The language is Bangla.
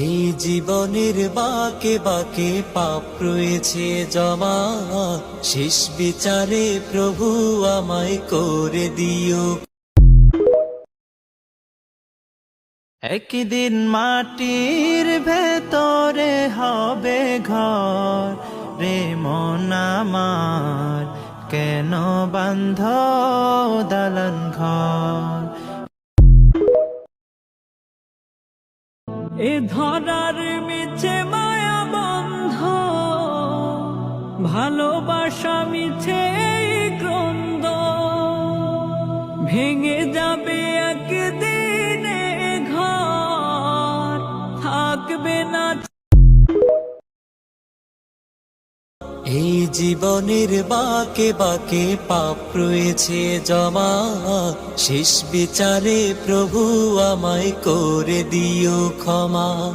এই জীবনের বাকে বাকে পাপ রয়েছে জমা, শেষ বিচারে প্রভু আমায় করে দিও। একদিন মাটির ভেতরে হবে ঘর, রে মন আমার কেন বান্ধ দালান ঘর। এ ধরার মিছে মায়া বন্ধ, ভালোবাসা মিছে এই ক্রন্দ, ভেঙে যাবে একদিন এ ঘর, থাকবে না। এই জীবনের বাকে বাকে পাপ রয়েছে জমা, শেষ বিচারে প্রভু আমায় করে দিও ক্ষমা।